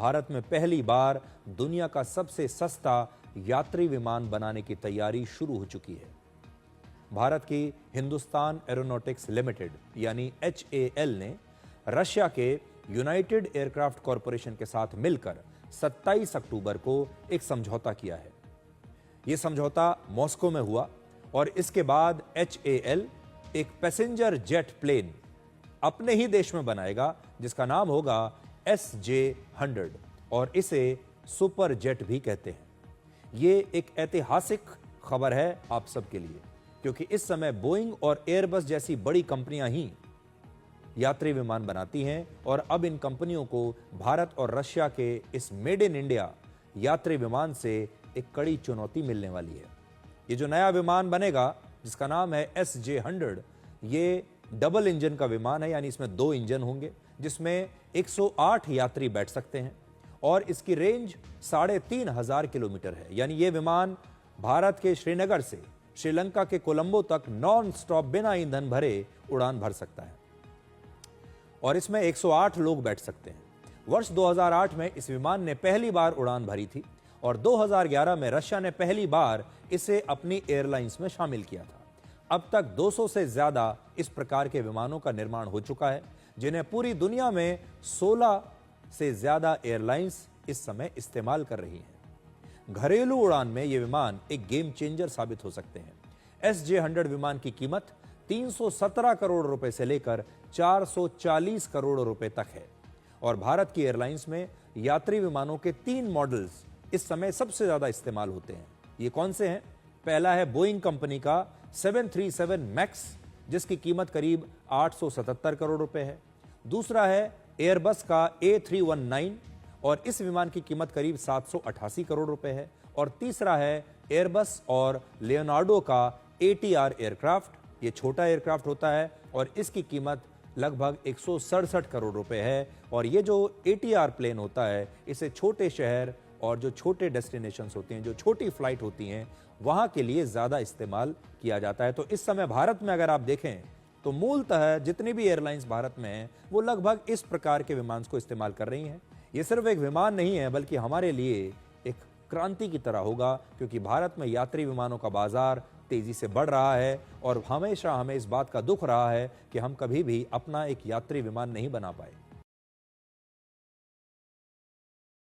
भारत में पहली बार दुनिया का सबसे सस्ता यात्री विमान बनाने की तैयारी शुरू हो चुकी है। भारत की हिंदुस्तान एरोनॉटिक्स लिमिटेड यानी HAL ने रशिया के यूनाइटेड एयरक्राफ्ट कॉरपोरेशन के साथ मिलकर 27 अक्टूबर को एक समझौता किया है। यह समझौता मॉस्को में हुआ और इसके बाद HAL एक पैसेंजर जेट प्लेन अपने ही देश में बनाएगा जिसका नाम होगा SJ-100 और इसे सुपर जेट भी कहते हैं। यह एक ऐतिहासिक खबर है आप सबके लिए, क्योंकि इस समय बोइंग और एयरबस जैसी बड़ी कंपनियां ही यात्री विमान बनाती हैं और अब इन कंपनियों को भारत और रशिया के इस मेड इन इंडिया यात्री विमान से एक कड़ी चुनौती मिलने वाली है। ये जो नया विमान बनेगा जिसका नाम है SJ-100, ये डबल इंजन का विमान है, यानी इसमें 2 इंजन होंगे जिसमें 108 यात्री बैठ सकते हैं और इसकी रेंज 3500 किलोमीटर है। यानी ये विमान भारत के श्रीनगर से श्रीलंका के कोलंबो तक नॉन स्टॉप बिना ईंधन भरे उड़ान भर सकता है और इसमें 108 लोग बैठ सकते हैं। वर्ष 2008 में इस विमान ने पहली बार उड़ान भरी थी और 2011 में रशिया ने पहली बार इसे अपनी एयरलाइंस में शामिल किया था। अब तक 200 से ज्यादा इस प्रकार के विमानों का निर्माण हो चुका है, जिन्हें पूरी दुनिया में 16 से ज्यादा एयरलाइंस इस समय इस्तेमाल कर रही हैं। घरेलू उड़ान में ये विमान एक गेम चेंजर साबित हो सकते हैं। SJ-100 विमान की कीमत 317 करोड़ रुपए से लेकर 440 करोड़ रुपए तक है और भारत की एयरलाइंस में यात्री विमानों के 3 मॉडल्स इस समय सबसे ज्यादा इस्तेमाल होते हैं। ये कौन से हैं? पहला है बोइंग कंपनी का 737 मैक्स जिसकी कीमत करीब 877 करोड़ रुपए है। दूसरा है एयरबस का A319 और इस विमान की कीमत करीब 788 करोड़ रुपए है। और तीसरा है एयरबस और लियोनार्डो का ATR एयरक्राफ्ट। ये छोटा एयरक्राफ्ट होता है और इसकी कीमत लगभग 167 करोड़ रुपए है। और ये जो ATR प्लेन होता है इसे छोटे शहर और जो छोटे डेस्टिनेशंस होते हैं, जो छोटी फ्लाइट होती हैं, वहां के लिए ज्यादा इस्तेमाल किया जाता है। तो इस समय भारत में अगर आप देखें तो मूलतः जितनी भी एयरलाइंस भारत में हैं वो लगभग इस प्रकार के विमान को इस्तेमाल कर रही हैं। ये सिर्फ एक विमान नहीं है बल्कि हमारे लिए एक क्रांति की तरह होगा, क्योंकि भारत में यात्री विमानों का बाजार तेजी से बढ़ रहा है और हमेशा हमें इस बात का दुख रहा है कि हम कभी भी अपना एक यात्री विमान नहीं बना पाए।